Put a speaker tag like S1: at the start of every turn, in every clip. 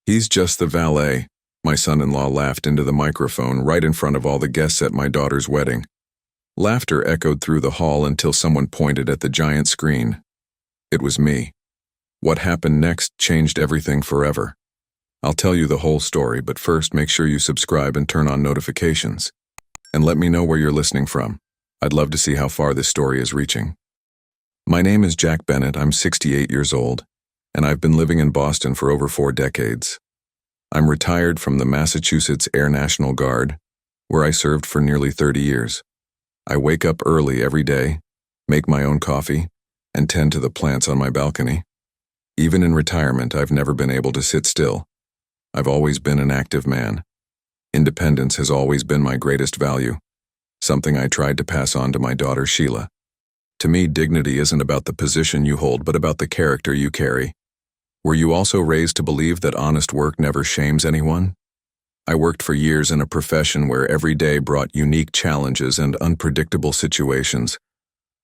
S1: He's just the valet, my son-in-law laughed into the microphone right in front of all the guests at my daughter's wedding. Laughter echoed through the hall until someone pointed at the giant screen. It was me. What happened next changed everything forever. I'll tell you the whole story, but first make sure you subscribe and turn on notifications. And let me know where you're listening from. I'd love to see how far this story is reaching. My name is Jack Bennett, I'm 68 years old, and I've been living in Boston for over 4 decades. I'm retired from the Massachusetts Air National Guard, where I served for nearly 30 years. I wake up early every day, make my own coffee, and tend to the plants on my balcony. Even in retirement, I've never been able to sit still. I've always been an active man. Independence has always been my greatest value, something I tried to pass on to my daughter Sheila. To me, dignity isn't about the position you hold, but about the character you carry. Were you also raised to believe that honest work never shames anyone? I worked for years in a profession where every day brought unique challenges and unpredictable situations.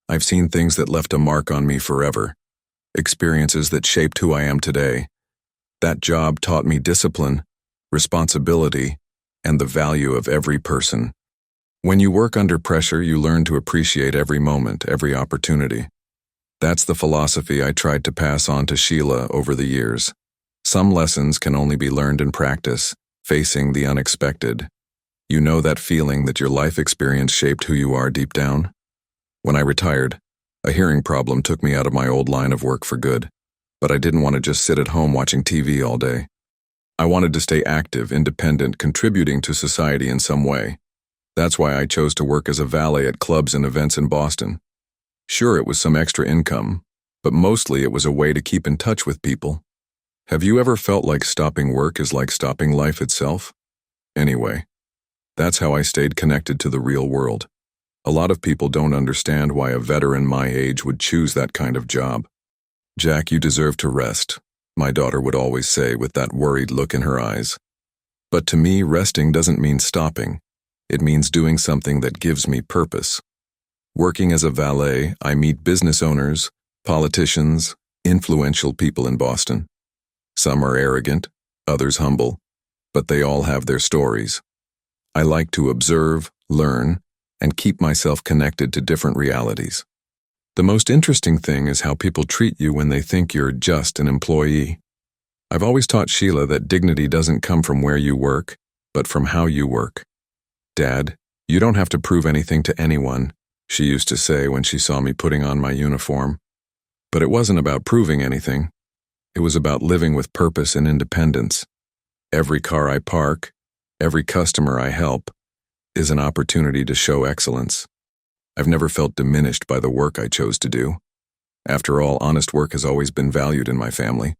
S1: I've seen things that left a mark on me forever, experiences that shaped who I am today. That job taught me discipline, responsibility, and the value of every person. When you work under pressure, you learn to appreciate every moment, every opportunity. That's the philosophy I tried to pass on to Sheila over the years. Some lessons can only be learned in practice, facing the unexpected. You know that feeling that your life experience shaped who you are deep down? When I retired, a hearing problem took me out of my old line of work for good, but I didn't want to just sit at home watching TV all day. I wanted to stay active, independent, contributing to society in some way. That's why I chose to work as a valet at clubs and events in Boston. Sure, it was some extra income, but mostly it was a way to keep in touch with people. Have you ever felt like stopping work is like stopping life itself? Anyway, that's how I stayed connected to the real world. A lot of people don't understand why a veteran my age would choose that kind of job. Jack, you deserve to rest, my daughter would always say with that worried look in her eyes. But to me, resting doesn't mean stopping. It means doing something that gives me purpose. Working as a valet, I meet business owners, politicians, influential people in Boston. Some are arrogant, others humble, but they all have their stories. I like to observe, learn, and keep myself connected to different realities. The most interesting thing is how people treat you when they think you're just an employee. I've always taught Sheila that dignity doesn't come from where you work, but from how you work. Dad, you don't have to prove anything to anyone, she used to say when she saw me putting on my uniform. But it wasn't about proving anything. It was about living with purpose and independence. Every car I park, every customer I help, is an opportunity to show excellence. I've never felt diminished by the work I chose to do. After all, honest work has always been valued in my family.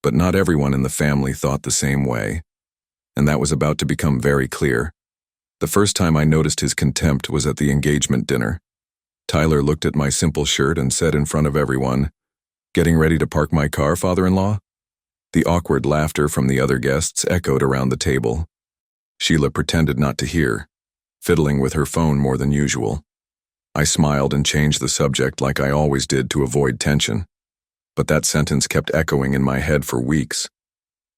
S1: But not everyone in the family thought the same way, and that was about to become very clear. The first time I noticed his contempt was at the engagement dinner. Tyler looked at my simple shirt and said in front of everyone, "Getting ready to park my car, father-in-law?" The awkward laughter from the other guests echoed around the table. Sheila pretended not to hear, fiddling with her phone more than usual. I smiled and changed the subject like I always did to avoid tension. But that sentence kept echoing in my head for weeks.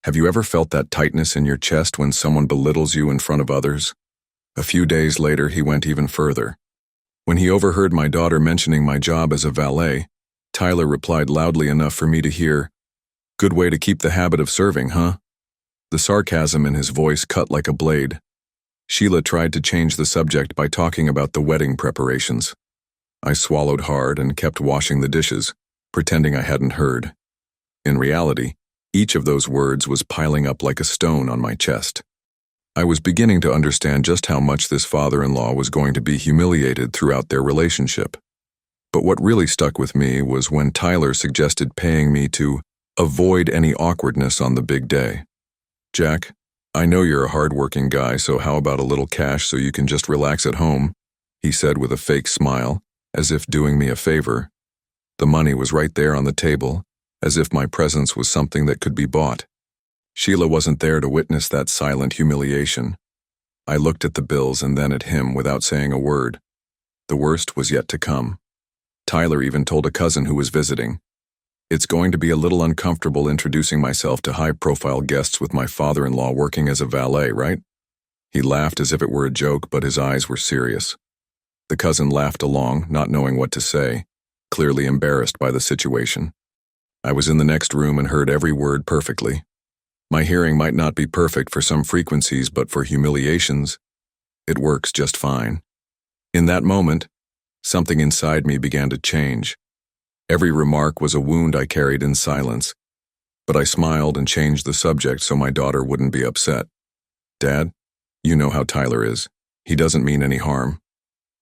S1: Have you ever felt that tightness in your chest when someone belittles you in front of others? A few days later, he went even further. When he overheard my daughter mentioning my job as a valet, Tyler replied loudly enough for me to hear, "Good way to keep the habit of serving, huh?" The sarcasm in his voice cut like a blade. Sheila tried to change the subject by talking about the wedding preparations. I swallowed hard and kept washing the dishes, pretending I hadn't heard. In reality, each of those words was piling up like a stone on my chest. I was beginning to understand just how much this father-in-law was going to be humiliated throughout their relationship. But what really stuck with me was when Tyler suggested paying me to avoid any awkwardness on the big day. "Jack, I know you're a hard-working guy, so how about a little cash so you can just relax at home?" he said with a fake smile, as if doing me a favor. The money was right there on the table, as if my presence was something that could be bought. Sheila wasn't there to witness that silent humiliation. I looked at the bills and then at him without saying a word. The worst was yet to come. Tyler even told a cousin who was visiting. It's going to be a little uncomfortable introducing myself to high-profile guests with my father-in-law working as a valet, right? He laughed as if it were a joke, but his eyes were serious. The cousin laughed along, not knowing what to say, clearly embarrassed by the situation. I was in the next room and heard every word perfectly. My hearing might not be perfect for some frequencies, but for humiliations, it works just fine. In that moment, something inside me began to change. Every remark was a wound I carried in silence, but I smiled and changed the subject so my daughter wouldn't be upset. "Dad, you know how Tyler is. He doesn't mean any harm."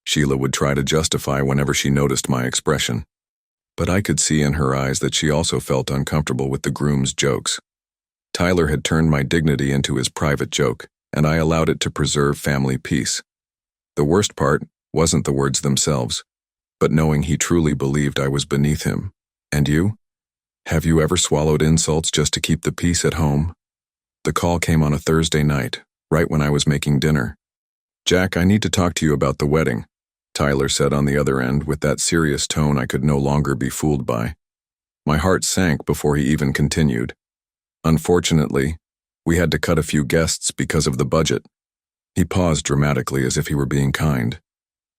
S1: Sheila would try to justify whenever she noticed my expression. But I could see in her eyes that she also felt uncomfortable with the groom's jokes. Tyler had turned my dignity into his private joke, and I allowed it to preserve family peace. The worst part wasn't the words themselves, but knowing he truly believed I was beneath him. "And you? Have you ever swallowed insults just to keep the peace at home?" The call came on a Thursday night, right when I was making dinner. "Jack, I need to talk to you about the wedding," Tyler said on the other end with that serious tone I could no longer be fooled by. My heart sank before he even continued. "Unfortunately, we had to cut a few guests because of the budget." He paused dramatically as if he were being kind.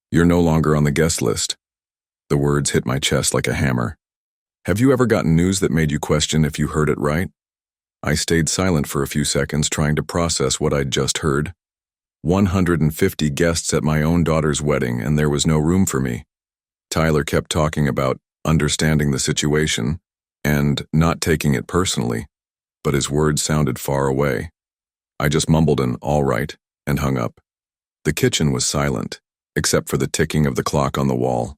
S1: "You're no longer on the guest list." The words hit my chest like a hammer. "Have you ever gotten news that made you question if you heard it right?" I stayed silent for a few seconds, trying to process what I'd just heard. 150 guests at my own daughter's wedding, and there was no room for me. Tyler kept talking about understanding the situation and not taking it personally, but his words sounded far away. I just mumbled an "all right" and hung up. The kitchen was silent, except for the ticking of the clock on the wall.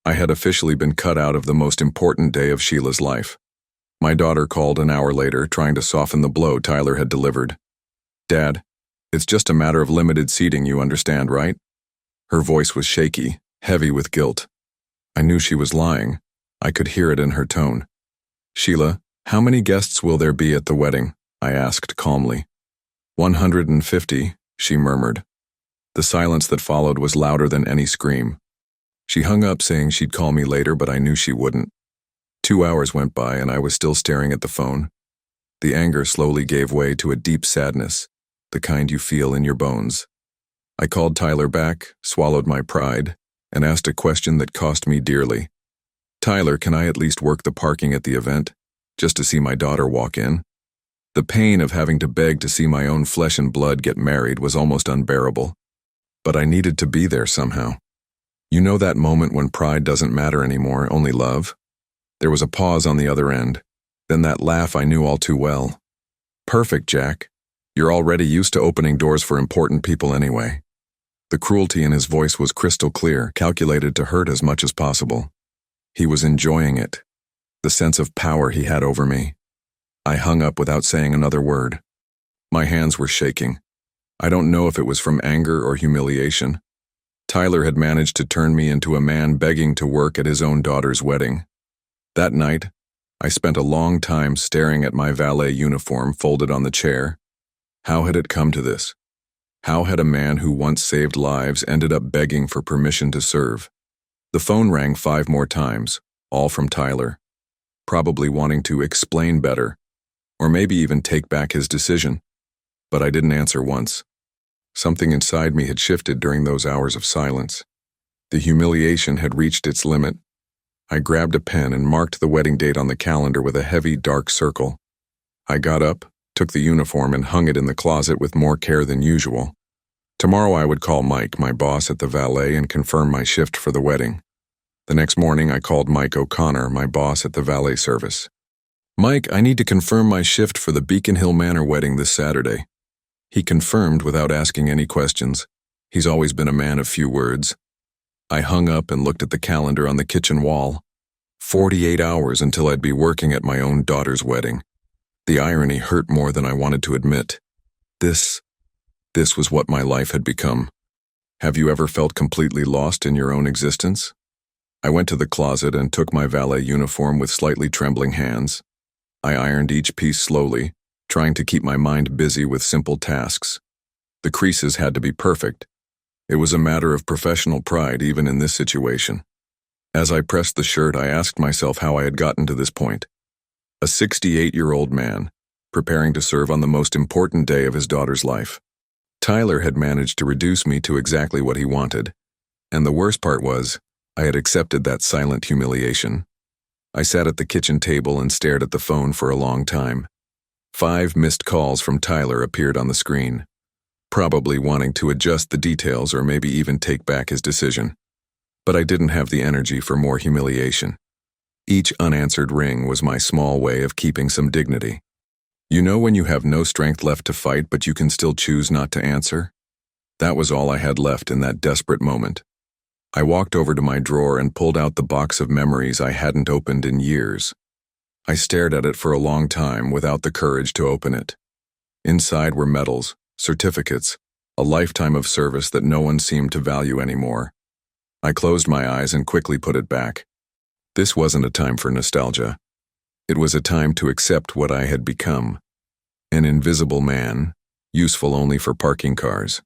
S1: I had officially been cut out of the most important day of Sheila's life. My daughter called an hour later, trying to soften the blow Tyler had delivered. "Dad, it's just a matter of limited seating, you understand, right?" Her voice was shaky, heavy with guilt. I knew she was lying. I could hear it in her tone. "Sheila, how many guests will there be at the wedding?" I asked calmly. 150, she murmured. The silence that followed was louder than any scream. She hung up saying she'd call me later, but I knew she wouldn't. 2 hours went by and I was still staring at the phone. The anger slowly gave way to a deep sadness, the kind you feel in your bones. I called Tyler back, swallowed my pride, and asked a question that cost me dearly. "Tyler, can I at least work the parking at the event, just to see my daughter walk in?" The pain of having to beg to see my own flesh and blood get married was almost unbearable. But I needed to be there somehow. You know that moment when pride doesn't matter anymore, only love? There was a pause on the other end, then that laugh I knew all too well. "Perfect, Jack. You're already used to opening doors for important people anyway." The cruelty in his voice was crystal clear, calculated to hurt as much as possible. He was enjoying it, the sense of power he had over me. I hung up without saying another word. My hands were shaking. I don't know if it was from anger or humiliation. Tyler had managed to turn me into a man begging to work at his own daughter's wedding. That night, I spent a long time staring at my valet uniform folded on the chair. How had it come to this? How had a man who once saved lives ended up begging for permission to serve? The phone rang 5 more times, all from Tyler, probably wanting to explain better, or maybe even take back his decision. But I didn't answer once. Something inside me had shifted during those hours of silence. The humiliation had reached its limit. I grabbed a pen and marked the wedding date on the calendar with a heavy, dark circle. I got up, took the uniform, and hung it in the closet with more care than usual. Tomorrow I would call Mike, my boss at the Valet, and confirm my shift for the wedding. The next morning I called Mike O'Connor, my boss at the Valet service. "Mike, I need to confirm my shift for the Beacon Hill Manor wedding this Saturday." He confirmed without asking any questions. He's always been a man of few words. I hung up and looked at the calendar on the kitchen wall. 48 hours until I'd be working at my own daughter's wedding. The irony hurt more than I wanted to admit. This was what my life had become. Have you ever felt completely lost in your own existence? I went to the closet and took my valet uniform with slightly trembling hands. I ironed each piece slowly, trying to keep my mind busy with simple tasks. The creases had to be perfect. It was a matter of professional pride even in this situation. As I pressed the shirt, I asked myself how I had gotten to this point. A 68-year-old man, preparing to serve on the most important day of his daughter's life. Tyler had managed to reduce me to exactly what he wanted, and the worst part was, I had accepted that silent humiliation. I sat at the kitchen table and stared at the phone for a long time. 5 missed calls from Tyler appeared on the screen, probably wanting to adjust the details or maybe even take back his decision. But I didn't have the energy for more humiliation. Each unanswered ring was my small way of keeping some dignity. You know when you have no strength left to fight but you can still choose not to answer? That was all I had left in that desperate moment. I walked over to my drawer and pulled out the box of memories I hadn't opened in years. I stared at it for a long time without the courage to open it. Inside were medals, certificates, a lifetime of service that no one seemed to value anymore. I closed my eyes and quickly put it back. This wasn't a time for nostalgia. It was a time to accept what I had become. An invisible man, useful only for parking cars.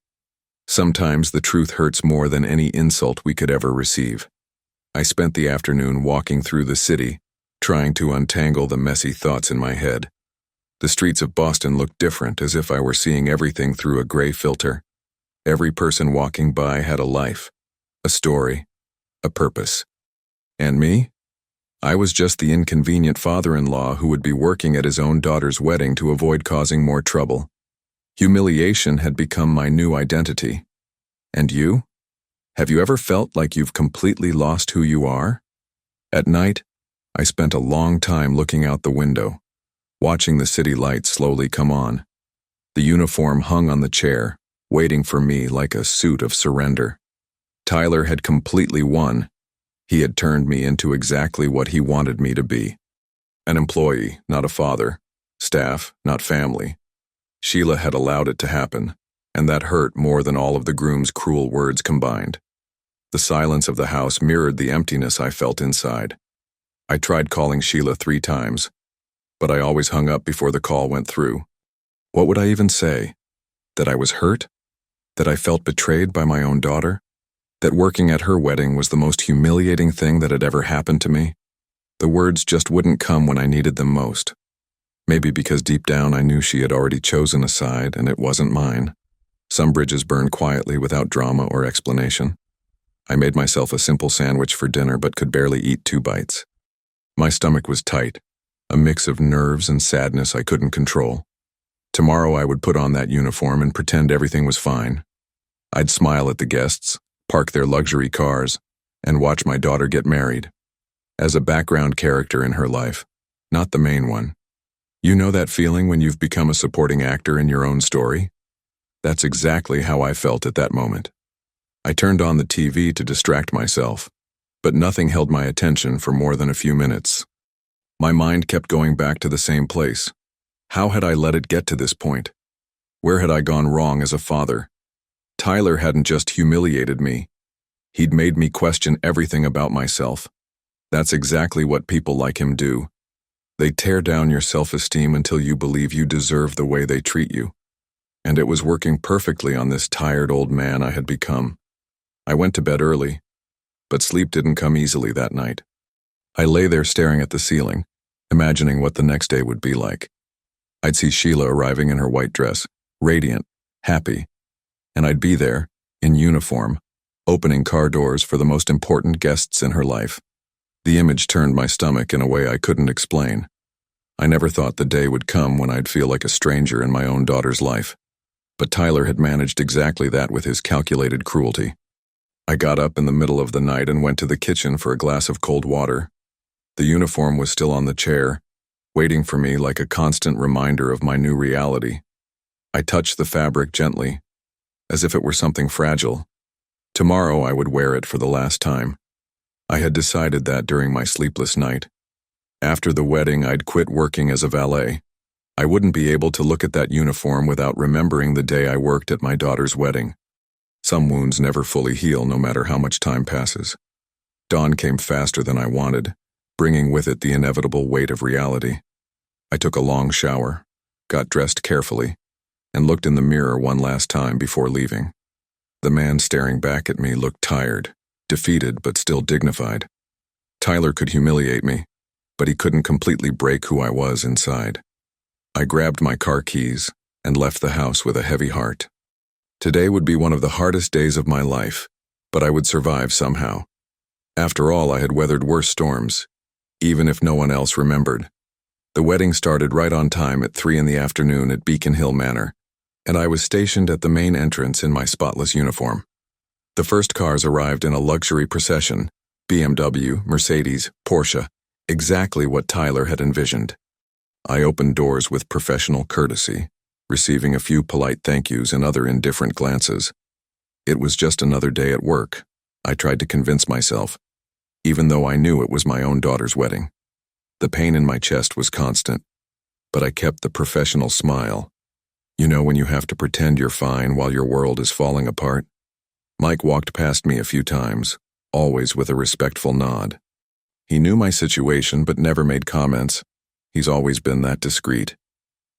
S1: Sometimes the truth hurts more than any insult we could ever receive. I spent the afternoon walking through the city, trying to untangle the messy thoughts in my head. The streets of Boston looked different, as if I were seeing everything through a gray filter. Every person walking by had a life, a story, a purpose. And me? I was just the inconvenient father-in-law who would be working at his own daughter's wedding to avoid causing more trouble. Humiliation had become my new identity. And you? Have you ever felt like you've completely lost who you are? At night, I spent a long time looking out the window, watching the city lights slowly come on. The uniform hung on the chair, waiting for me like a suit of surrender. Tyler had completely won. He had turned me into exactly what he wanted me to be. An employee, not a father. Staff, not family. Sheila had allowed it to happen, and that hurt more than all of the groom's cruel words combined. The silence of the house mirrored the emptiness I felt inside. I tried calling Sheila 3 times, but I always hung up before the call went through. What would I even say? That I was hurt? That I felt betrayed by my own daughter? That working at her wedding was the most humiliating thing that had ever happened to me? The words just wouldn't come when I needed them most. Maybe because deep down I knew she had already chosen a side and it wasn't mine. Some bridges burned quietly without drama or explanation. I made myself a simple sandwich for dinner but could barely eat 2 bites. My stomach was tight, a mix of nerves and sadness I couldn't control. Tomorrow I would put on that uniform and pretend everything was fine. I'd smile at the guests, park their luxury cars, and watch my daughter get married. As a background character in her life, not the main one. You know that feeling when you've become a supporting actor in your own story? That's exactly how I felt at that moment. I turned on the TV to distract myself, but nothing held my attention for more than a few minutes. My mind kept going back to the same place. How had I let it get to this point? Where had I gone wrong as a father? Tyler hadn't just humiliated me. He'd made me question everything about myself. That's exactly what people like him do. They tear down your self-esteem until you believe you deserve the way they treat you. And it was working perfectly on this tired old man I had become. I went to bed early, but sleep didn't come easily that night. I lay there staring at the ceiling, imagining what the next day would be like. I'd see Sheila arriving in her white dress, radiant, happy, and I'd be there, in uniform, opening car doors for the most important guests in her life. The image turned my stomach in a way I couldn't explain. I never thought the day would come when I'd feel like a stranger in my own daughter's life. But Tyler had managed exactly that with his calculated cruelty. I got up in the middle of the night and went to the kitchen for a glass of cold water. The uniform was still on the chair, waiting for me like a constant reminder of my new reality. I touched the fabric gently, as if it were something fragile. Tomorrow I would wear it for the last time. I had decided that during my sleepless night. After the wedding, I'd quit working as a valet. I wouldn't be able to look at that uniform without remembering the day I worked at my daughter's wedding. Some wounds never fully heal no matter how much time passes. Dawn came faster than I wanted, bringing with it the inevitable weight of reality. I took a long shower, got dressed carefully, and looked in the mirror one last time before leaving. The man staring back at me looked tired, defeated but still dignified. Tyler could humiliate me, but he couldn't completely break who I was inside. I grabbed my car keys and left the house with a heavy heart. Today would be one of the hardest days of my life, but I would survive somehow. After all, I had weathered worse storms, even if no one else remembered. The wedding started right on time at 3 p.m. at Beacon Hill Manor, and I was stationed at the main entrance in my spotless uniform. The first cars arrived in a luxury procession, BMW, Mercedes, Porsche, exactly what Tyler had envisioned. I opened doors with professional courtesy, receiving a few polite thank yous and other indifferent glances. It was just another day at work, I tried to convince myself, even though I knew it was my own daughter's wedding. The pain in my chest was constant, but I kept the professional smile. You know when you have to pretend you're fine while your world is falling apart? Mike walked past me a few times, always with a respectful nod. He knew my situation but never made comments. He's always been that discreet.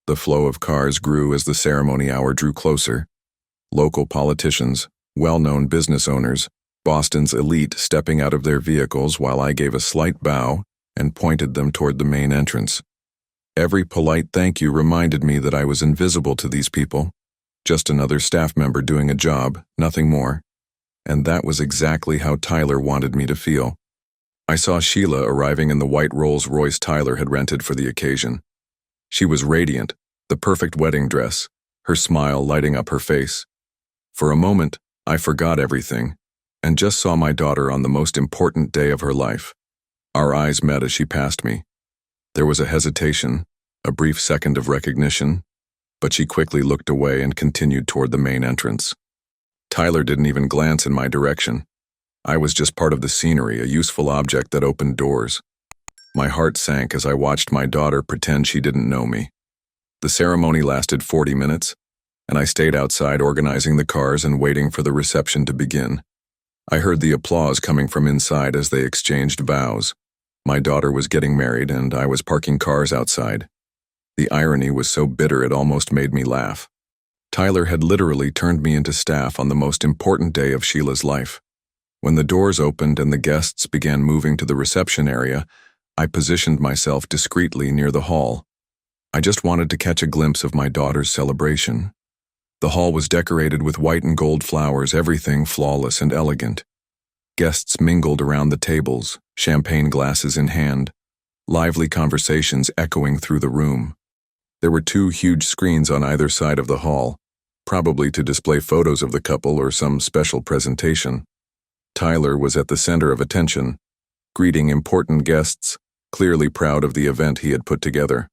S1: The flow of cars grew as the ceremony hour drew closer. Local politicians, well-known business owners, Boston's elite stepping out of their vehicles while I gave a slight bow and pointed them toward the main entrance. Every polite thank you reminded me that I was invisible to these people, just another staff member doing a job, nothing more. And that was exactly how Tyler wanted me to feel. I saw Sheila arriving in the white Rolls-Royce Tyler had rented for the occasion. She was radiant, the perfect wedding dress, her smile lighting up her face. For a moment, I forgot everything, and just saw my daughter on the most important day of her life. Our eyes met as she passed me. There was a hesitation, a brief second of recognition, but she quickly looked away and continued toward the main entrance. Tyler didn't even glance in my direction. I was just part of the scenery, a useful object that opened doors. My heart sank as I watched my daughter pretend she didn't know me. The ceremony lasted 40 minutes, and I stayed outside organizing the cars and waiting for the reception to begin. I heard the applause coming from inside as they exchanged vows. My daughter was getting married, and I was parking cars outside. The irony was so bitter it almost made me laugh. Tyler had literally turned me into staff on the most important day of Sheila's life. When the doors opened and the guests began moving to the reception area, I positioned myself discreetly near the hall. I just wanted to catch a glimpse of my daughter's celebration. The hall was decorated with white and gold flowers, everything flawless and elegant. Guests mingled around the tables, champagne glasses in hand, lively conversations echoing through the room. There were 2 huge screens on either side of the hall, probably to display photos of the couple or some special presentation. Tyler was at the center of attention, greeting important guests, clearly proud of the event he had put together.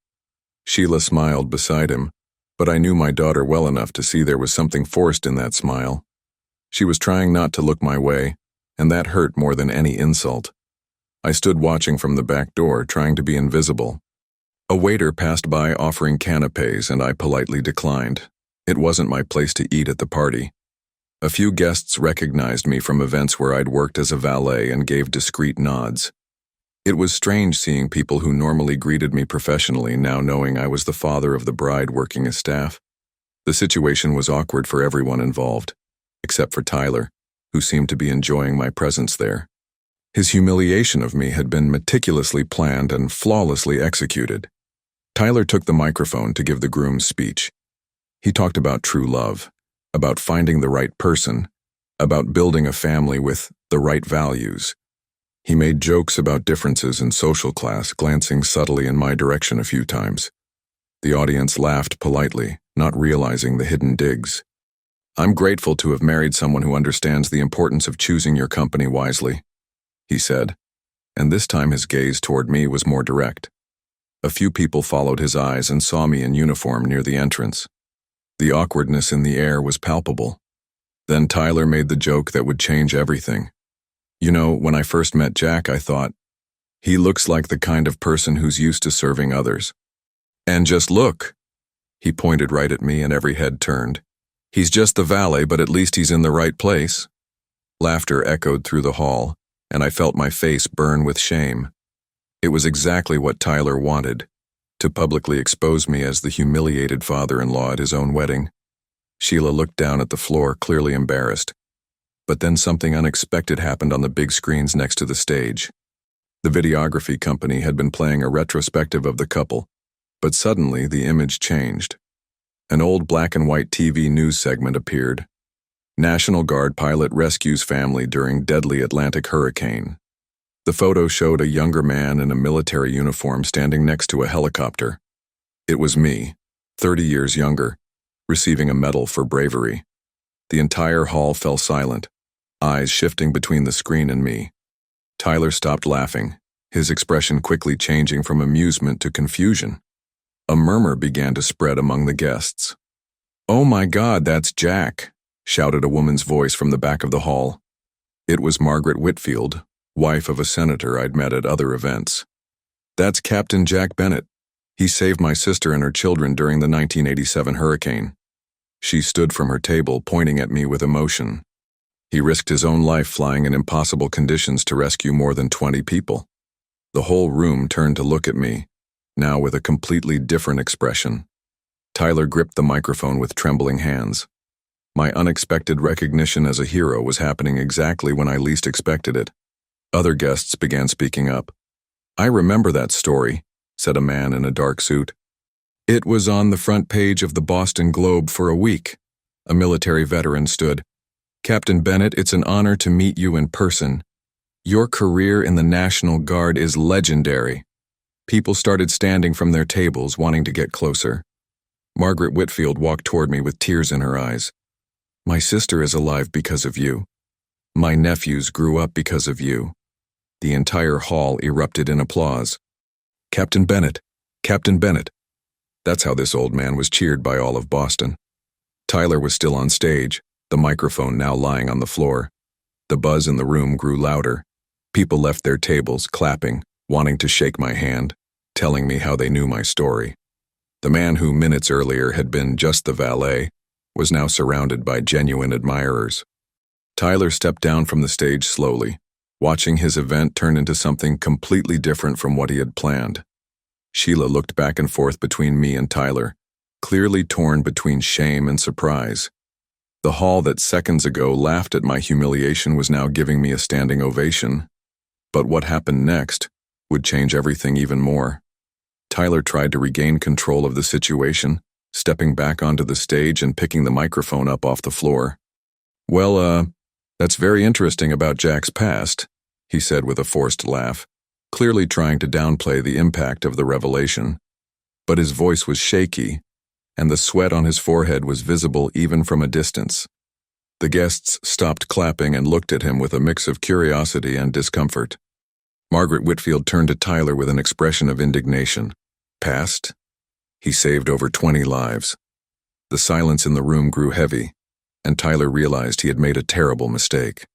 S1: Sheila smiled beside him, but I knew my daughter well enough to see there was something forced in that smile. She was trying not to look my way, and that hurt more than any insult. I stood watching from the back door, trying to be invisible. A waiter passed by offering canapés, and I politely declined. It wasn't my place to eat at the party. A few guests recognized me from events where I'd worked as a valet and gave discreet nods. It was strange seeing people who normally greeted me professionally now knowing I was the father of the bride working as staff. The situation was awkward for everyone involved, except for Tyler, who seemed to be enjoying my presence there. His humiliation of me had been meticulously planned and flawlessly executed. Tyler took the microphone to give the groom's speech. He talked about true love, about finding the right person, about building a family with the right values. He made jokes about differences in social class, glancing subtly in my direction a few times. The audience laughed politely, not realizing the hidden digs. "I'm grateful to have married someone who understands the importance of choosing your company wisely," he said, and this time his gaze toward me was more direct. A few people followed his eyes and saw me in uniform near the entrance. The awkwardness in the air was palpable. Then Tyler made the joke that would change everything. "You know, when I first met Jack, I thought, he looks like the kind of person who's used to serving others. And just look." He pointed right at me and every head turned. "He's just the valet, but at least he's in the right place." Laughter echoed through the hall, and I felt my face burn with shame. It was exactly what Tyler wanted, to publicly expose me as the humiliated father-in-law at his own wedding. Sheila looked down at the floor, clearly embarrassed. But then something unexpected happened on the big screens next to the stage. The videography company had been playing a retrospective of the couple, but suddenly the image changed. An old black and white TV news segment appeared. National Guard pilot rescues family during deadly Atlantic hurricane. The photo showed a younger man in a military uniform standing next to a helicopter. It was me, 30 years younger, receiving a medal for bravery. The entire hall fell silent, eyes shifting between the screen and me. Tyler stopped laughing, his expression quickly changing from amusement to confusion. A murmur began to spread among the guests. "Oh my God, that's Jack," shouted a woman's voice from the back of the hall. It was Margaret Whitfield, wife of a senator I'd met at other events. "That's Captain Jack Bennett. He saved my sister and her children during the 1987 hurricane." She stood from her table, pointing at me with emotion. "He risked his own life flying in impossible conditions to rescue more than 20 people." The whole room turned to look at me, now with a completely different expression. Tyler gripped the microphone with trembling hands. My unexpected recognition as a hero was happening exactly when I least expected it. Other guests began speaking up. "I remember that story," said a man in a dark suit. "It was on the front page of the Boston Globe for a week." A military veteran stood. "Captain Bennett, it's an honor to meet you in person. Your career in the National Guard is legendary." People started standing from their tables, wanting to get closer. Margaret Whitfield walked toward me with tears in her eyes. "My sister is alive because of you. My nephews grew up because of you." The entire hall erupted in applause. "Captain Bennett! Captain Bennett!" That's how this old man was cheered by all of Boston. Tyler was still on stage, the microphone now lying on the floor. The buzz in the room grew louder. People left their tables, clapping, wanting to shake my hand, telling me how they knew my story. The man who minutes earlier had been just the valet was now surrounded by genuine admirers. Tyler stepped down from the stage slowly, watching his event turn into something completely different from what he had planned. Sheila looked back and forth between me and Tyler, clearly torn between shame and surprise. The hall that seconds ago laughed at my humiliation was now giving me a standing ovation. But what happened next would change everything even more. Tyler tried to regain control of the situation, stepping back onto the stage and picking the microphone up off the floor. "Well, that's very interesting about Jack's past," he said with a forced laugh, clearly trying to downplay the impact of the revelation. But his voice was shaky, and the sweat on his forehead was visible even from a distance. The guests stopped clapping and looked at him with a mix of curiosity and discomfort. Margaret Whitfield turned to Tyler with an expression of indignation. "Past? He saved over 20 lives." The silence in the room grew heavy, and Tyler realized he had made a terrible mistake.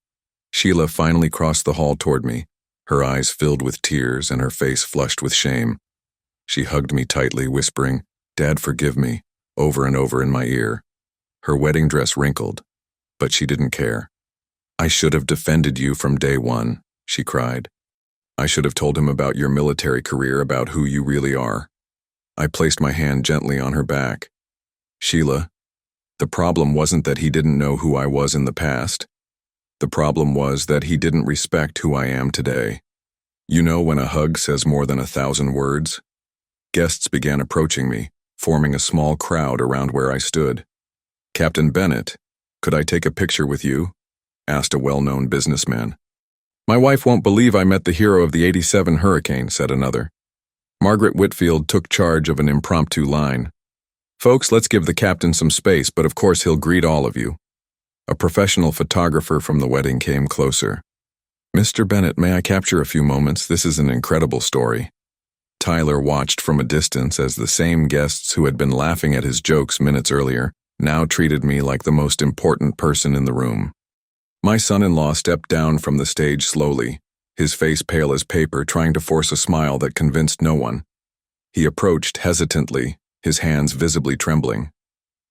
S1: Sheila finally crossed the hall toward me, her eyes filled with tears and her face flushed with shame. She hugged me tightly, whispering, "Dad, forgive me," over and over in my ear. Her wedding dress wrinkled, but she didn't care. "I should have defended you from day one," she cried. "I should have told him about your military career, about who you really are." I placed my hand gently on her back. "Sheila, the problem wasn't that he didn't know who I was in the past. The problem was that he didn't respect who I am today. You know when a hug says more than 1,000 words?" Guests began approaching me, forming a small crowd around where I stood. "Captain Bennett, could I take a picture with you?" asked a well-known businessman. "My wife won't believe I met the hero of the '87 hurricane," said another. Margaret Whitfield took charge of an impromptu line. "Folks, let's give the captain some space, but of course he'll greet all of you." A professional photographer from the wedding came closer. "Mr. Bennett, may I capture a few moments? This is an incredible story." Tyler watched from a distance as the same guests who had been laughing at his jokes minutes earlier now treated me like the most important person in the room. My son-in-law stepped down from the stage slowly, his face pale as paper, trying to force a smile that convinced no one. He approached hesitantly, his hands visibly trembling.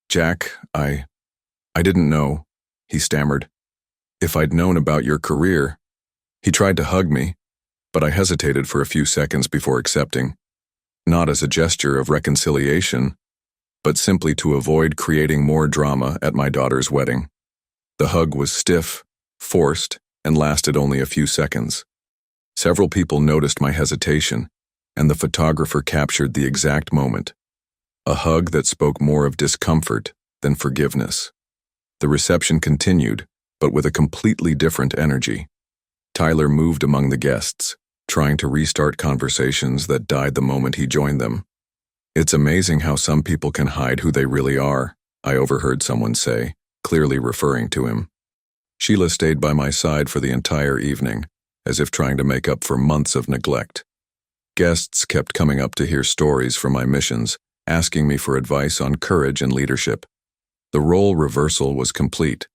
S1: "Jack, I didn't know," he stammered. "If I'd known about your career." He tried to hug me, but I hesitated for a few seconds before accepting, not as a gesture of reconciliation, but simply to avoid creating more drama at my daughter's wedding. The hug was stiff, forced, and lasted only a few seconds. Several people noticed my hesitation, and the photographer captured the exact moment. A hug that spoke more of discomfort than forgiveness. The reception continued, but with a completely different energy. Tyler moved among the guests, trying to restart conversations that died the moment he joined them. "It's amazing how some people can hide who they really are," I overheard someone say, clearly referring to him. Sheila stayed by my side for the entire evening, as if trying to make up for months of neglect. Guests kept coming up to hear stories from my missions, asking me for advice on courage and leadership. The role reversal was complete.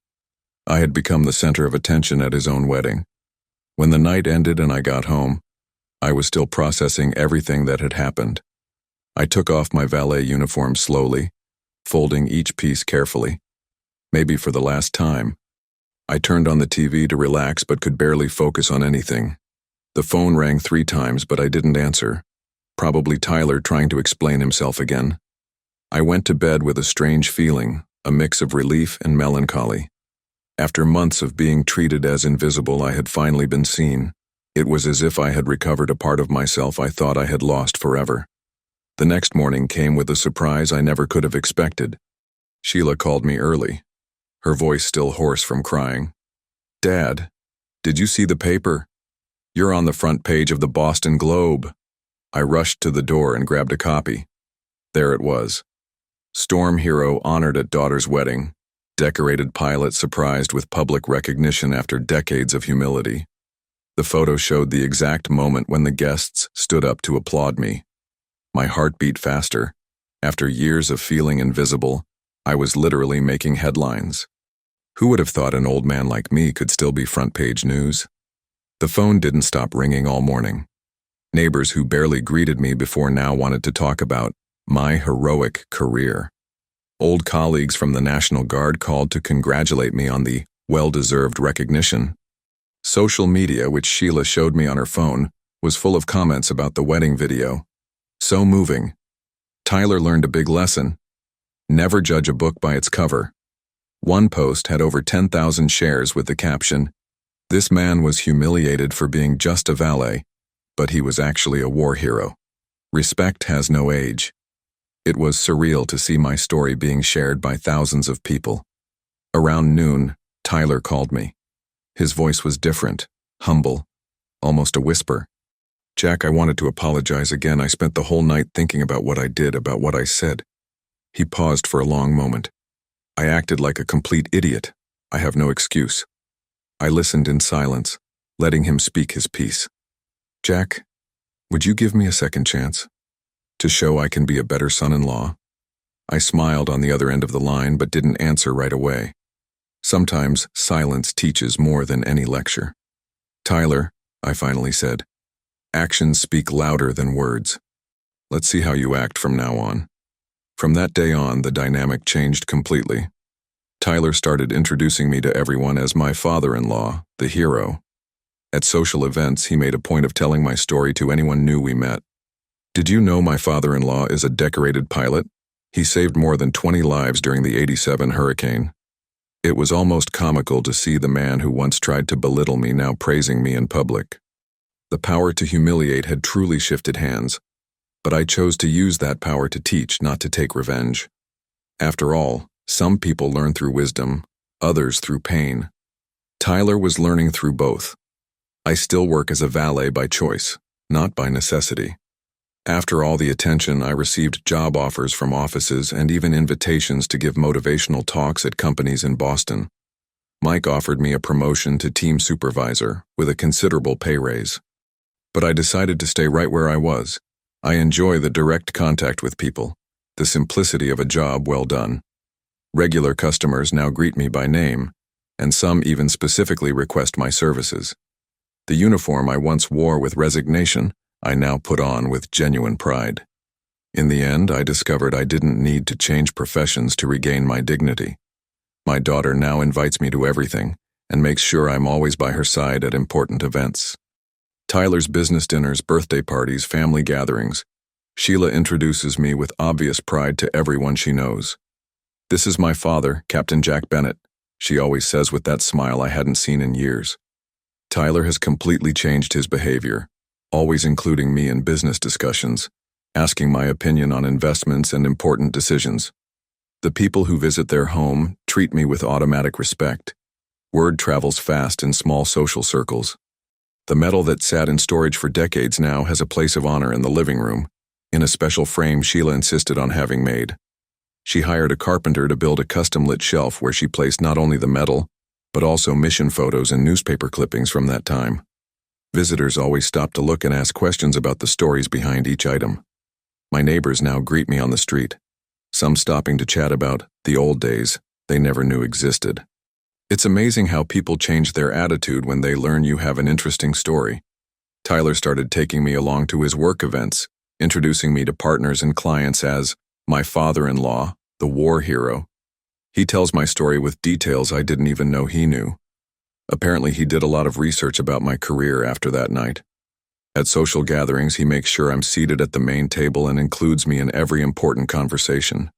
S1: I had become the center of attention at his own wedding. When the night ended and I got home, I was still processing everything that had happened. I took off my valet uniform slowly, folding each piece carefully. Maybe for the last time. I turned on the TV to relax but could barely focus on anything. The phone rang 3 times, but I didn't answer. Probably Tyler trying to explain himself again. I went to bed with a strange feeling, a mix of relief and melancholy. After months of being treated as invisible, I had finally been seen. It was as if I had recovered a part of myself I thought I had lost forever. The next morning came with a surprise I never could have expected. Sheila called me early, her voice still hoarse from crying. "Dad, did you see the paper? You're on the front page of the Boston Globe." I rushed to the door and grabbed a copy. There it was. Storm hero honored at daughter's wedding. Decorated pilot surprised with public recognition after decades of humility. The photo showed the exact moment when the guests stood up to applaud me. My heart beat faster. After years of feeling invisible, I was literally making headlines. Who would have thought an old man like me could still be front-page news? The phone didn't stop ringing all morning. Neighbors who barely greeted me before now wanted to talk about my heroic career. Old colleagues from the National Guard called to congratulate me on the well-deserved recognition. Social media, which Sheila showed me on her phone, was full of comments about the wedding video. So moving. Tyler learned a big lesson. Never judge a book by its cover. One post had over 10,000 shares with the caption, "This man was humiliated for being just a valet, but he was actually a war hero. Respect has no age." It was surreal to see my story being shared by thousands of people. Around noon, Tyler called me. His voice was different, humble, almost a whisper. "Jack, I wanted to apologize again. I spent the whole night thinking about what I did, about what I said." He paused for a long moment. "I acted like a complete idiot. I have no excuse." I listened in silence, letting him speak his piece. "Jack, would you give me a second chance? To show I can be a better son-in-law?" I smiled on the other end of the line but didn't answer right away. Sometimes silence teaches more than any lecture. "Tyler," I finally said, "actions speak louder than words. Let's see how you act from now on." From that day on, the dynamic changed completely. Tyler started introducing me to everyone as my father-in-law, the hero. At social events, he made a point of telling my story to anyone new we met. "Did you know my father-in-law is a decorated pilot? He saved more than 20 lives during the '87 hurricane." It was almost comical to see the man who once tried to belittle me now praising me in public. The power to humiliate had truly shifted hands, but I chose to use that power to teach, not to take revenge. After all, some people learn through wisdom, others through pain. Tyler was learning through both. I still work as a valet by choice, not by necessity. After all the attention, I received job offers from offices and even invitations to give motivational talks at companies in Boston. Mike offered me a promotion to team supervisor with a considerable pay raise. But I decided to stay right where I was. I enjoy the direct contact with people, the simplicity of a job well done. Regular customers now greet me by name, and some even specifically request my services. The uniform I once wore with resignation, I now put on with genuine pride. In the end, I discovered I didn't need to change professions to regain my dignity. My daughter now invites me to everything and makes sure I'm always by her side at important events. Tyler's business dinners, birthday parties, family gatherings. Sheila introduces me with obvious pride to everyone she knows. "This is my father, Captain Jack Bennett," she always says with that smile I hadn't seen in years. Tyler has completely changed his behavior, always including me in business discussions, asking my opinion on investments and important decisions. The people who visit their home treat me with automatic respect. Word travels fast in small social circles. The metal that sat in storage for decades now has a place of honor in the living room, in a special frame Sheila insisted on having made. She hired a carpenter to build a custom-lit shelf where she placed not only the metal, but also mission photos and newspaper clippings from that time. Visitors always stop to look and ask questions about the stories behind each item. My neighbors now greet me on the street, some stopping to chat about the old days they never knew existed. It's amazing how people change their attitude when they learn you have an interesting story. Tyler started taking me along to his work events, introducing me to partners and clients as my father-in-law, the war hero. He tells my story with details I didn't even know he knew. Apparently, he did a lot of research about my career after that night. At social gatherings, he makes sure I'm seated at the main table and includes me in every important conversation.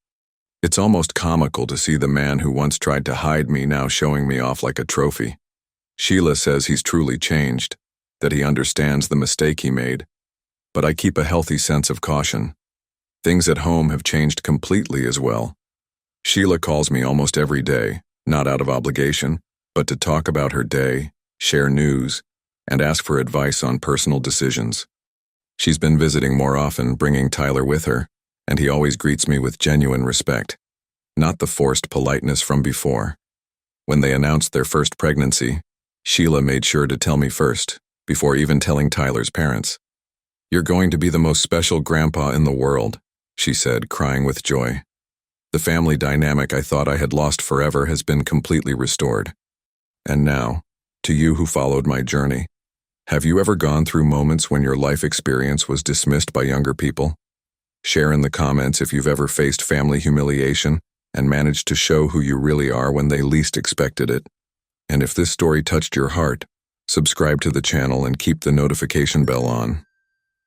S1: It's almost comical to see the man who once tried to hide me now showing me off like a trophy. Sheila says he's truly changed, that he understands the mistake he made, but I keep a healthy sense of caution. Things at home have changed completely as well. Sheila calls me almost every day, not out of obligation, but to talk about her day, share news, and ask for advice on personal decisions. She's been visiting more often, bringing Tyler with her, and he always greets me with genuine respect, not the forced politeness from before. When they announced their first pregnancy, Sheila made sure to tell me first, before even telling Tyler's parents. "You're going to be the most special grandpa in the world," she said, crying with joy. The family dynamic I thought I had lost forever has been completely restored. And now, to you who followed my journey, have you ever gone through moments when your life experience was dismissed by younger people? Share in the comments if you've ever faced family humiliation and managed to show who you really are when they least expected it. And if this story touched your heart, subscribe to the channel and keep the notification bell on.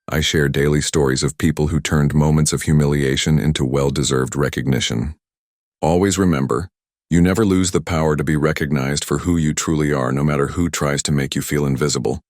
S1: I share daily stories of people who turned moments of humiliation into well-deserved recognition. Always remember, you never lose the power to be recognized for who you truly are, no matter who tries to make you feel invisible.